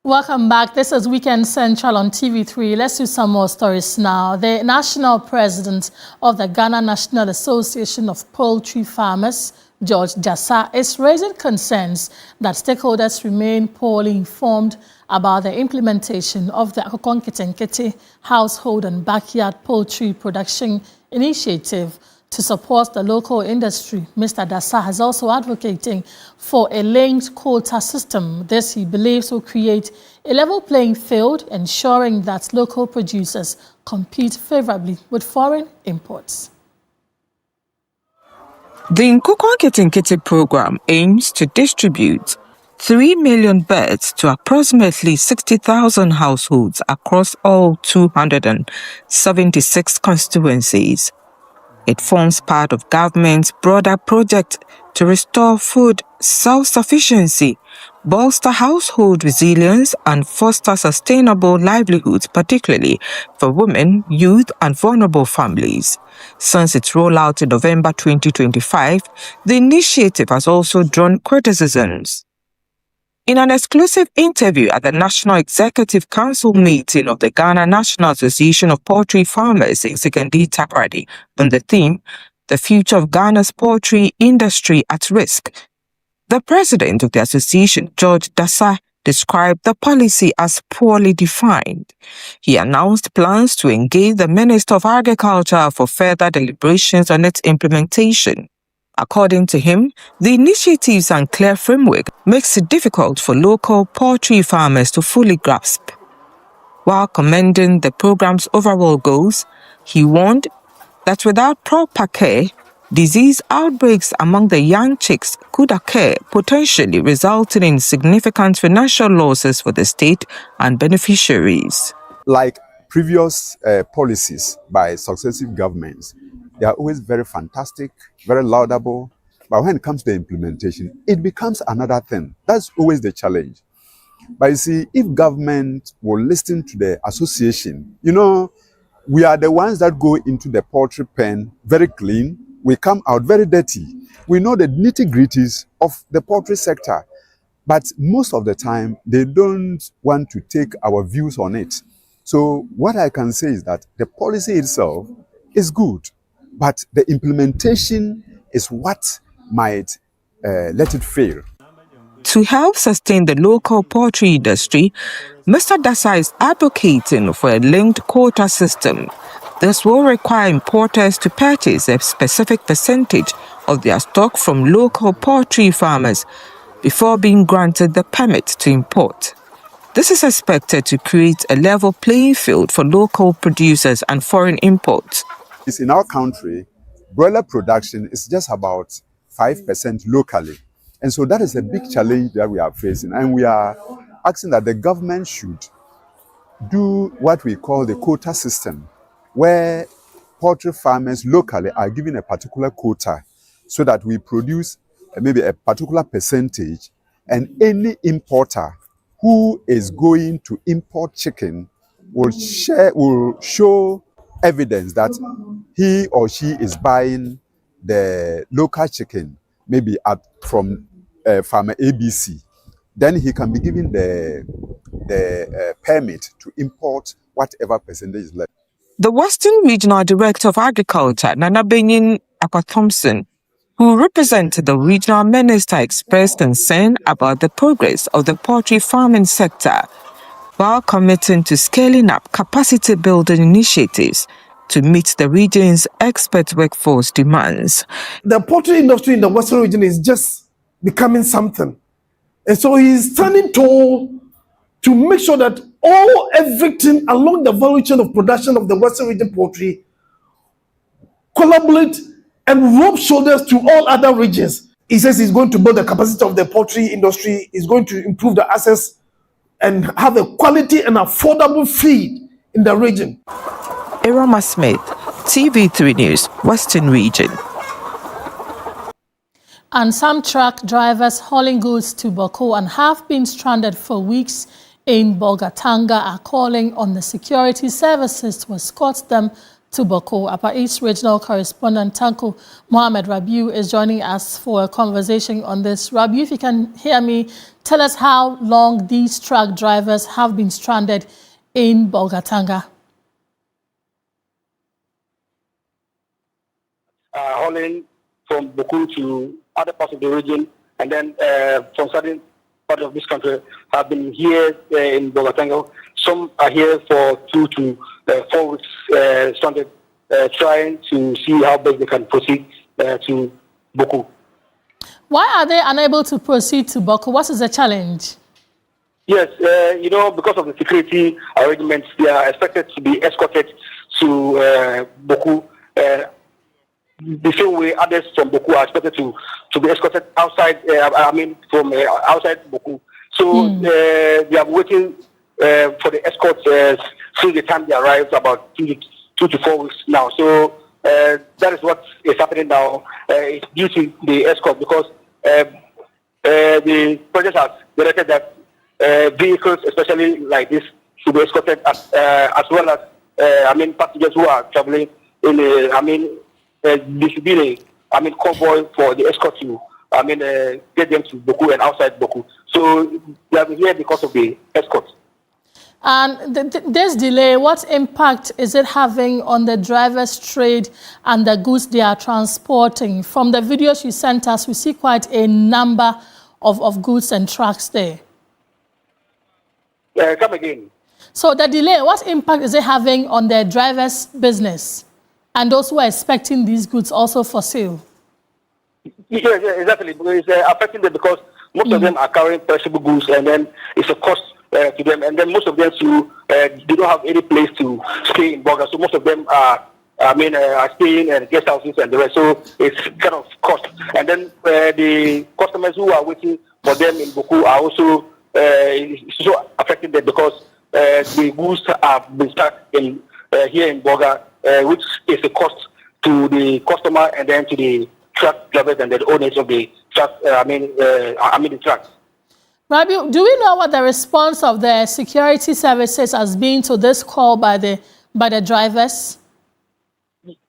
Welcome back. This is Weekend Central on TV3. Let's do some more stories now. The national president of the Ghana National Association of Poultry Farmers, George Jassa, is raising concerns that stakeholders remain poorly informed about the implementation of the Akokonketenkete household and backyard poultry production initiative to support the local industry. Mr. Dassa has also advocating for a linked quota system. This, he believes, will create a level playing field, ensuring that local producers compete favorably with foreign imports. The Akokonketenkete program aims to distribute 3 million birds to approximately 60,000 households across all 276 constituencies. It forms part of government's broader project to restore food self-sufficiency, bolster household resilience, and foster sustainable livelihoods, particularly for women, youth, and vulnerable families. Since its rollout in November 2025, the initiative has also drawn criticisms. In an exclusive interview at the National Executive Council meeting of the Ghana National Association of Poultry Farmers in Sikandi Takoradi on the theme, "The Future of Ghana's Poultry Industry at Risk," the president of the association, George Dassa, described the policy as poorly defined. He announced plans to engage the Minister of Agriculture for further deliberations on its implementation. According to him, the initiative's unclear framework makes it difficult for local poultry farmers to fully grasp. While commending the program's overall goals, he warned that without proper care, disease outbreaks among the young chicks could occur, potentially resulting in significant financial losses for the state and beneficiaries. Like previous policies by successive governments, they are always very fantastic, very laudable, but when it comes to implementation, it becomes another thing. That's always the challenge. But you see, if government will listen to the association, we are the ones that go into the poultry pen very clean, we come out very dirty. We know the nitty-gritties of the poultry sector, but most of the time, they don't want to take our views on it. So what I can say is that the policy itself is good, but the implementation is what might let it fail. To help sustain the local poultry industry, Mr. Dassa is advocating for a linked quota system. This will require importers to purchase a specific percentage of their stock from local poultry farmers before being granted the permit to import. This is expected to create a level playing field for local producers and foreign imports. In our country, broiler production is just about 5% locally. And so that is a big challenge that we are facing. And we are asking that the government should do what we call the quota system, where poultry farmers locally are given a particular quota so that we produce maybe a particular percentage, and any importer who is going to import chicken will show evidence that he or she is buying the local chicken, maybe from farmer ABC. Then he can be given the permit to import whatever percentage is left. The Western Regional Director of Agriculture, Nana Benyin Akwa-Thompson, who represented the regional minister, expressed concern about the progress of the poultry farming sector, while committing to scaling up capacity building initiatives to meet the region's expert workforce demands. The poultry industry in the Western region is just becoming something. And so he's standing tall to make sure that everything along the value chain of production of the Western region poultry collaborate and rub shoulders to all other regions. He says he's going to build the capacity of the poultry industry, he's going to improve the access and have a quality and affordable feed in the region. Irama Smith, TV3 News, Western Region. And some truck drivers hauling goods to Boko and have been stranded for weeks in Bolgatanga are calling on the security services to escort them to Boko. Upper East Regional Correspondent Tanko Mohammed Rabiu is joining us for a conversation on this. Rabiu, if you can hear me, tell us how long these truck drivers have been stranded in Bolgatanga. Hauling from Boko to other parts of the region, and then from certain parts of this country have been here in Bolgatanga. Some are here for 2 to 4 weeks, stranded, trying to see how best they can proceed to Boko. Why are they unable to proceed to Boko? What is the challenge? Yes, because of the security arrangements, they are expected to be escorted to Boko. The same way others from Boko are expected to be escorted outside, from outside Boko. So they are waiting for the escorts since the time they arrive, about 2 to 4 weeks now. So that is what is happening now. It's due to the escort, because the project has directed that vehicles, especially like this, should be escorted as well as passengers who are traveling in there should be a convoy for the escort to get them to Boko and outside Boko. So they are here because of the escort. And this delay, what impact is it having on the driver's trade and the goods they are transporting? From the videos you sent us, we see quite a number of goods and trucks there. Come again. So the delay, what impact is it having on the driver's business and those who are expecting these goods also for sale? Yes, exactly. It's affecting them because most of them are carrying perishable goods, and then it's a cost to them. And then most of them they don't have any place to stay in Boga. So most of them are staying in guest houses and the rest. So it's kind of cost. And then the customers who are waiting for them in Boku are also affecting them because the goods have been stuck in here in Boga, which is a cost to the customer and then to the truck drivers and the owners of the truck. The trucks. Rabiu, do we know what the response of the security services has been to this call by the drivers?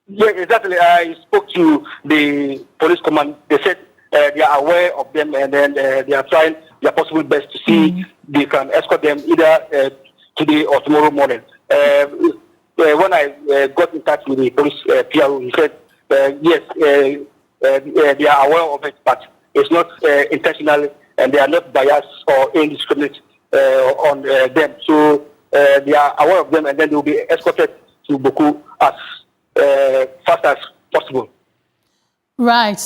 Yeah, exactly. I spoke to the police command. They said they are aware of them, and then they are trying their possible best to see they can escort them either today or tomorrow morning. When I got in touch with the police PRO, he said yes, they are aware of it, but it's not intentional, and they are not biased or indiscriminate on them. So they are aware of them, and then they will be escorted to Boko as fast as possible. Right.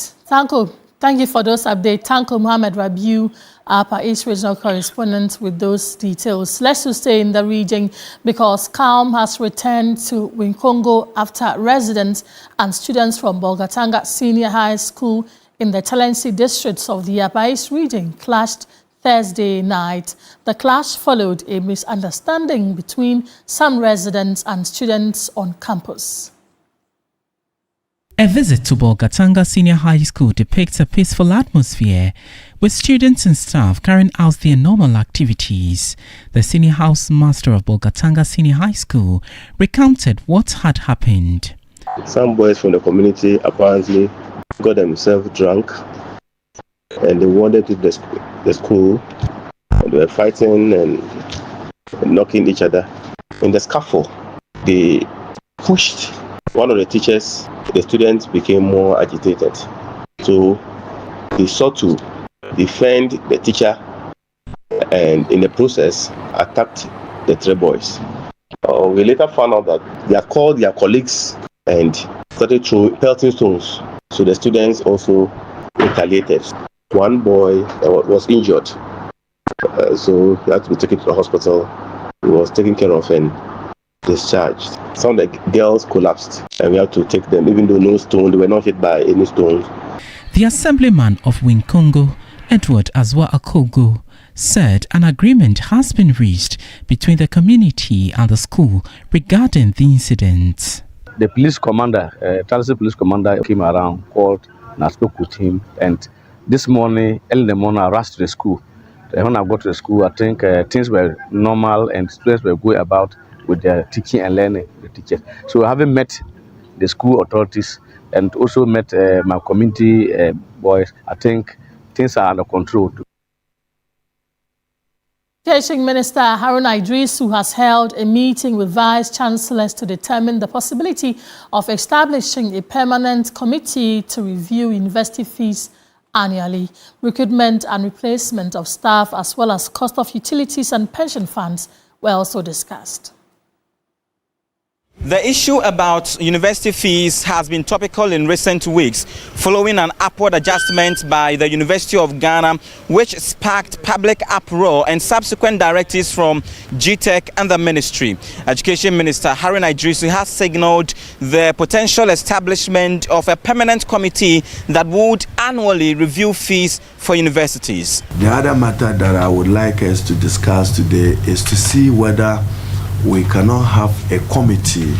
Thank you for those updates. Tanko Mohammed Rabiu, Upper East Regional Correspondent, with those details. Let's just stay in the region because calm has returned to Winkongo after residents and students from Bolgatanga Senior High School in the Talensi districts of the Upper East region clashed Thursday night. The clash followed a misunderstanding between some residents and students on campus. A visit to Bolgatanga Senior High School depicts a peaceful atmosphere, with students and staff carrying out their normal activities. The senior house master of Bolgatanga Senior High School recounted what had happened. Some boys from the community apparently got themselves drunk and they wandered to the school. They were fighting and knocking each other. In the scuffle, they pushed one of the teachers. The students became more agitated. So they sought to defend the teacher and in the process attacked the 3 boys. We later found out that they had called their colleagues and started pelting stones. So the students also retaliated. One boy was injured. So he had to be taken to the hospital. He was taken care of and discharged. Some of the girls collapsed and we had to take them, even though they were not hit by any stone. The assemblyman of Winkongo, Edward Azwa Akogo, said an agreement has been reached between the community and the school regarding the incident. The police commander, Talensi police commander, came around, called and I spoke with him. And this morning, early in the morning, I rushed to the school. When I got to the school, I think things were normal and students were going about with their teaching and learning, the teachers. So having met the school authorities and also met my community boys, I think things are under control. Education Minister Haruna Idrisu has held a meeting with vice chancellors to determine the possibility of establishing a permanent committee to review university fees annually. Recruitment and replacement of staff, as well as cost of utilities and pension funds, were also discussed. The issue about university fees has been topical in recent weeks, following an upward adjustment by the University of Ghana, which sparked public uproar and subsequent directives from GTech and the ministry. Education Minister Haruna Idrisu has signaled the potential establishment of a permanent committee that would annually review fees for universities. The other matter that I would like us to discuss today is to see whether we cannot have a committee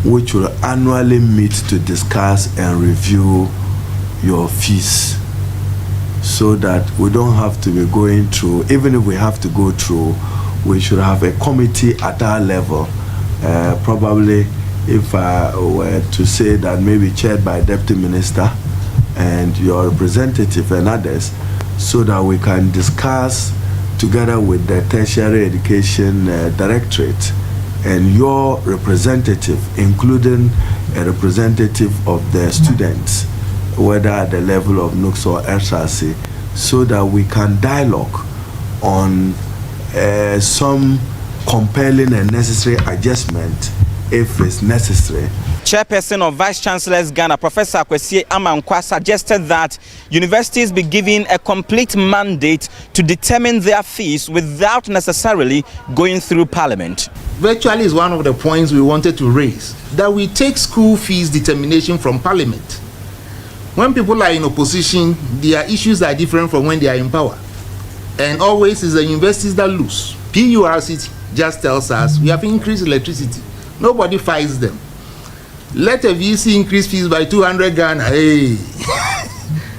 which will annually meet to discuss and review your fees, so that we don't have to be going through, even if we have to go through, we should have a committee at our level. Probably, if I were to say that, maybe chaired by Deputy Minister and your representative and others, so that we can discuss together with the Tertiary Education Directorate and your representative, including a representative of the students, whether at the level of NUCS or SRC, so that we can dialogue on some compelling and necessary adjustment if it's necessary. Chairperson of Vice Chancellors Ghana, Professor Kwesi Amankwa, suggested that universities be given a complete mandate to determine their fees without necessarily going through Parliament. Virtually is one of the points we wanted to raise, that we take school fees determination from Parliament. When people are in opposition, their issues are different from when they are in power. And always is the universities that lose. PURC just tells us we have increased electricity. Nobody fights them. Let a VC increase fees by 200 Ghana. Hey,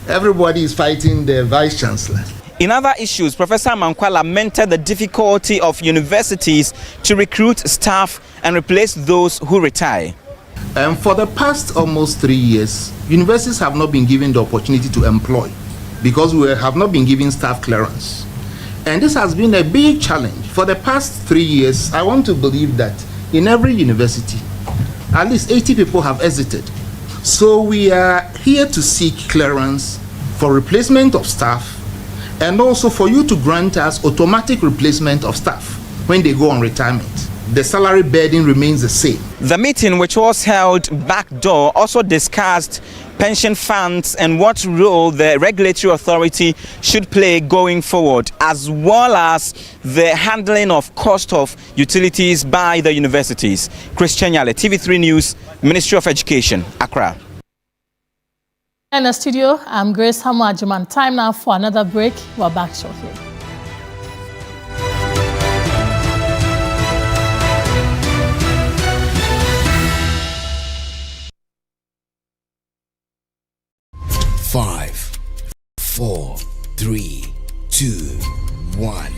everybody is fighting the Vice Chancellor. In other issues, Professor Amankwa lamented the difficulty of universities to recruit staff and replace those who retire. And for the past almost 3 years, universities have not been given the opportunity to employ because we have not been given staff clearance. And this has been a big challenge. For the past 3 years, I want to believe that in every university, at least 80 people have exited. So we are here to seek clearance for replacement of staff, and also for you to grant us automatic replacement of staff when they go on retirement. The salary burden remains the same. The meeting, which was held backdoor, also discussed pension funds and what role the regulatory authority should play going forward, as well as the handling of cost of utilities by the universities. Christian Yale, TV3 News, Ministry of Education, Accra. In the studio, I'm Grace Hamuajuman. Time now for another break. We're back shortly. Five, 4, 3, 2, 1.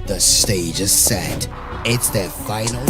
The stage is set. It's the final.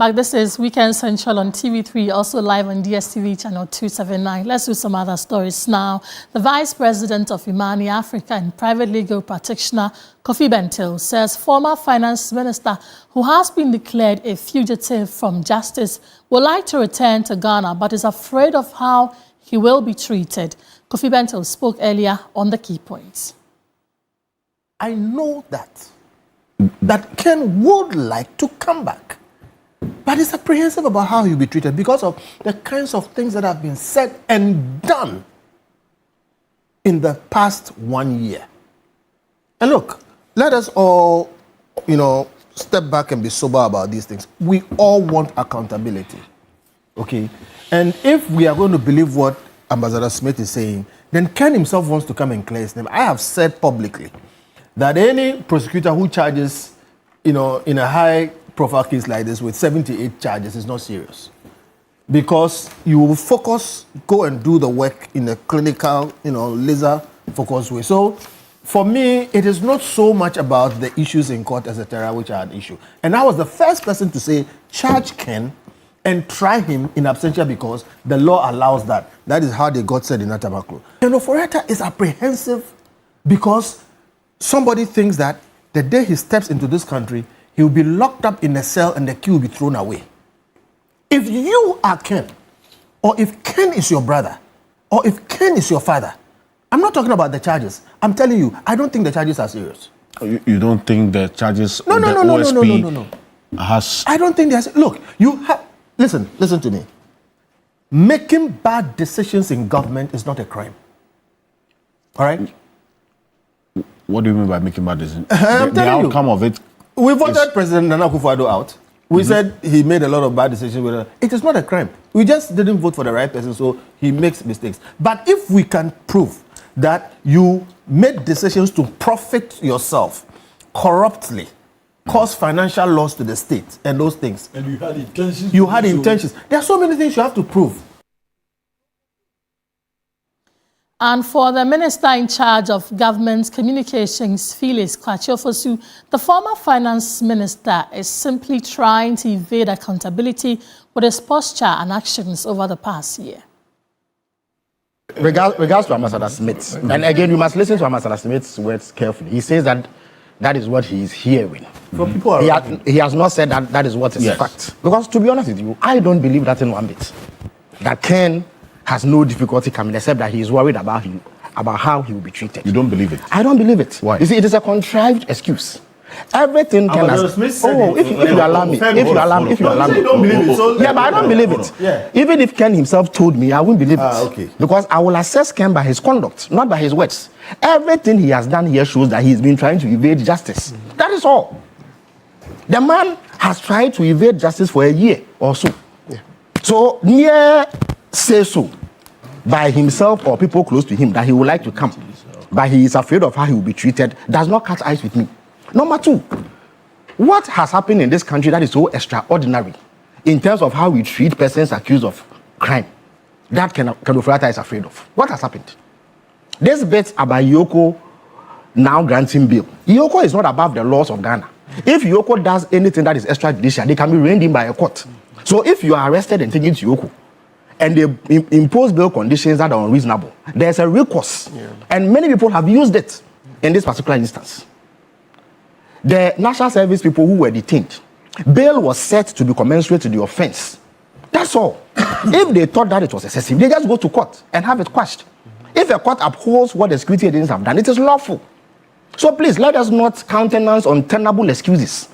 Back, this is Weekend Central on TV3, also live on DSTV channel 279. Let's do some other stories now. The Vice President of Imani Africa and private legal practitioner, Kofi Centeal, says former finance minister who has been declared a fugitive from justice would like to return to Ghana but is afraid of how he will be treated. Kofi Centeal spoke earlier on the key points. I know that Ken would like to come back, but he's apprehensive about how he'll be treated because of the kinds of things that have been said and done in the past 1 year. And look, let us all, step back and be sober about these things. We all want accountability, okay? And if we are going to believe what Ambassador Smith is saying, then Ken himself wants to come and clear his name. I have said publicly that any prosecutor who charges, in a high-profile case like this with 78 charges is not serious. Because you will go and do the work in a clinical, laser-focused way. So, for me, it is not so much about the issues in court, etc., which are an issue. And I was the first person to say, charge Ken and try him in absentia because the law allows that. That is how they got said in Atabaklo. Ken Ofori-Atta is apprehensive because somebody thinks that the day he steps into this country, he will be locked up in a cell and the key will be thrown away. If you are Ken, or if Ken is your brother, or if Ken is your father, I'm not talking about the charges. I'm telling you, I don't think the charges are serious. You don't think the charges No. has... I don't think there's... Look, you have... Listen to me. Making bad decisions in government is not a crime. All right? What do you mean by making bad decisions? The outcome of it... We voted President Nana Akufo-Addo out. We said he made a lot of bad decisions. It is not a crime. We just didn't vote for the right person, so he makes mistakes. But if we can prove that you made decisions to profit yourself corruptly, cause financial loss to the state, and those things. And you had intentions. You had intentions. There are so many things you have to prove. And for the minister in charge of government communications, Phyllis Kwatiofosu, the former finance minister is simply trying to evade accountability with his posture and actions over the past year. Regards to Ambassador Smith, and again, you must listen to Ambassador Smith's words carefully. He says that is what he is hearing. From people he has not said that is what is fact. Because to be honest with you, I don't believe that in one bit. That Ken has no difficulty coming, except that he is worried about how he will be treated. You don't believe it? I don't believe it. Why? You see, it is a contrived excuse. Everything Ken has... if you allow me. You don't believe it, so Yeah, but I don't believe it. Yeah. Even if Ken himself told me, I won't believe it. Okay. Because I will assess Ken by his conduct, not by his words. Everything he has done here shows that he's been trying to evade justice. That is all. The man has tried to evade justice for a year or so. Yeah. So, near say so by himself or people close to him that he would like to come, but he is afraid of how he will be treated, does not catch eyes with me. Number two, what has happened in this country that is so extraordinary in terms of how we treat persons accused of crime that Ken Ofori-Atta is afraid of? What has happened? This bit about Yoko now granting bail. Yoko is not above the laws of Ghana. If Yoko does anything that is extrajudicial, they can be reined in by a court. So if you are arrested and taken to Yoko, and they impose bail conditions that are unreasonable, there's a recourse. Yeah. And many people have used it in this particular instance. The National Service people who were detained, bail was set to be commensurate to the offense. That's all. If they thought that it was excessive, they just go to court and have it quashed. If a court upholds what the security agents have done, it is lawful. So please, let us not countenance untenable excuses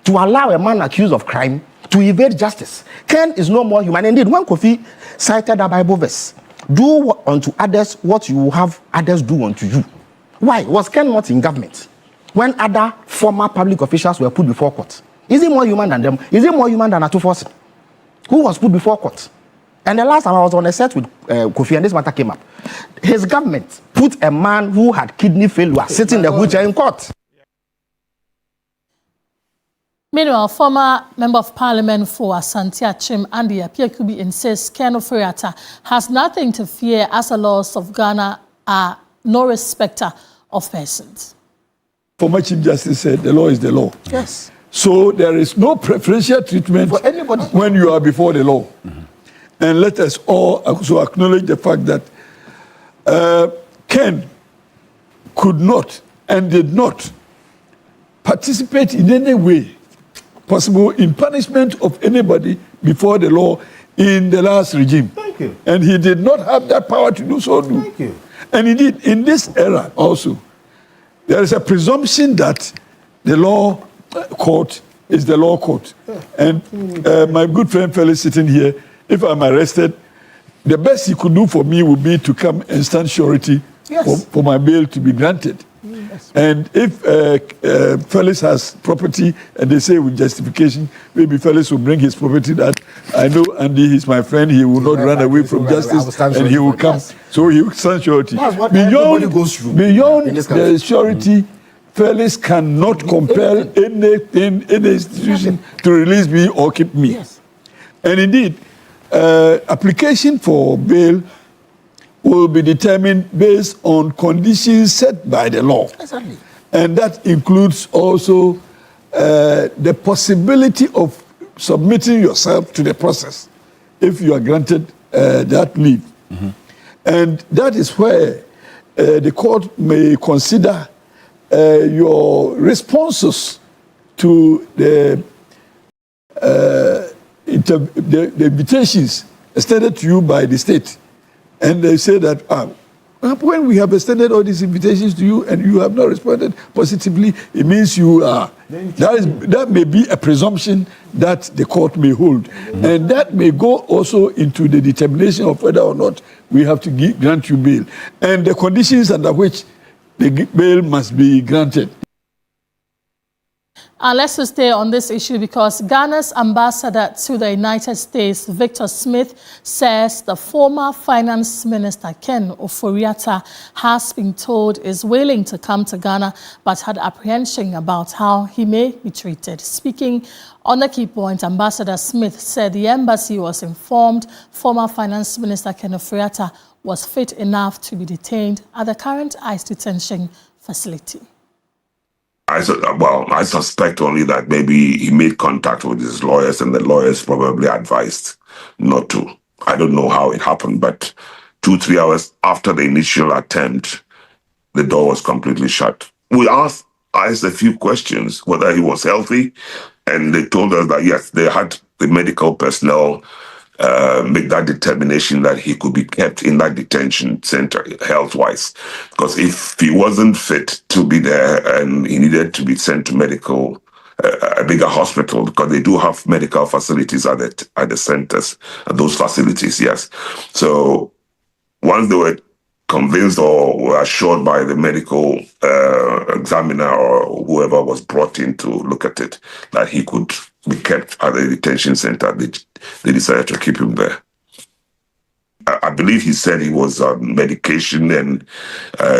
to allow a man accused of crime to evade justice. Ken is no more human. Indeed, when Kofi cited that Bible verse, do unto others what you have others do unto you. Why? Was Ken not in government when other former public officials were put before court? Is he more human than them? Is he more human than Atufosi, who was put before court? And the last time I was on a set with Kofi and this matter came up, his government put a man who had kidney failure sitting in the wheelchair in court. Meanwhile, former Member of Parliament for Centeal, Andy Apiekubi, insists Ken Ofori-Atta has nothing to fear as the laws of Ghana are no respecter of persons. Former Chief Justice said the law is the law. Yes. So there is no preferential treatment for anybody when you are before the law. And let us all also acknowledge the fact that Ken could not and did not participate in any way possible in punishment of anybody before the law in the last regime. Thank you. And he did not have that power to do so. Thank you. And indeed, in this era also, there is a presumption that the law court is the law court. And my good friend Felix sitting here, if I'm arrested, the best he could do for me would be to come and stand surety for my bail to be granted. Yes. And if Felix has property and they say with justification, maybe Felix will bring his property that I know Andy is my friend, he will not run away from justice and he will come. Yes. So he will stand surety. Beyond the surety, Felix cannot compel any institution to release me or keep me. Yes. And indeed, application for bail will be determined based on conditions set by the law. Exactly. And that includes also the possibility of submitting yourself to the process if you are granted that leave. Mm-hmm. And that is where the court may consider your responses to the invitations extended to you by the state. And they say that when we have extended all these invitations to you and you have not responded positively, it means you are. That may be a presumption that the court may hold. Mm-hmm. And that may go also into the determination of whether or not we have to grant you bail. And the conditions under which the bail must be granted. And let's just stay on this issue because Ghana's ambassador to the United States, Victor Smith, says the former finance minister, Ken Ofori-Atta, has been told is willing to come to Ghana, but had apprehension about how he may be treated. Speaking on the key point, Ambassador Smith said the embassy was informed former finance minister Ken Ofori-Atta was fit enough to be detained at the current ICE detention facility. I suspect only that maybe he made contact with his lawyers and the lawyers probably advised not to. I don't know how it happened, but 2-3 hours after the initial attempt, the door was completely shut. We asked a few questions, whether he was healthy, and they told us that yes, they had the medical personnel make that determination that he could be kept in that detention center health-wise. Because if he wasn't fit to be there and he needed to be sent to a bigger hospital, because they do have medical facilities at the centers, at those facilities, yes. So once they were convinced or were assured by the medical examiner or whoever was brought in to look at it that he could be kept at the detention center, they decided to keep him there. I believe he said he was on medication and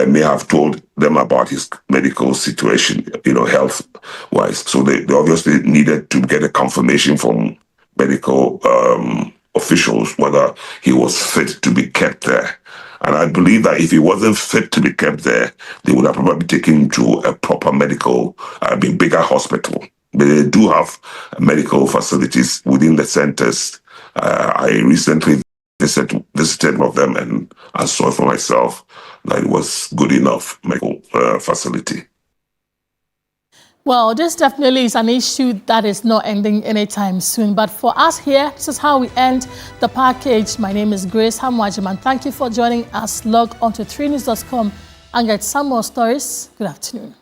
may have told them about his medical situation, health-wise. So they obviously needed to get a confirmation from medical officials whether he was fit to be kept there. And I believe that if he wasn't fit to be kept there, they would have probably taken him to a proper medical, bigger hospital. But they do have medical facilities within the centers. I recently visited one of them and I saw for myself that it was good enough medical facility. Well, this definitely is an issue that is not ending anytime soon. But for us here, this is how we end the package. My name is Grace Hamwajiman. Thank you for joining us. Log on to 3news.com and get some more stories. Good afternoon.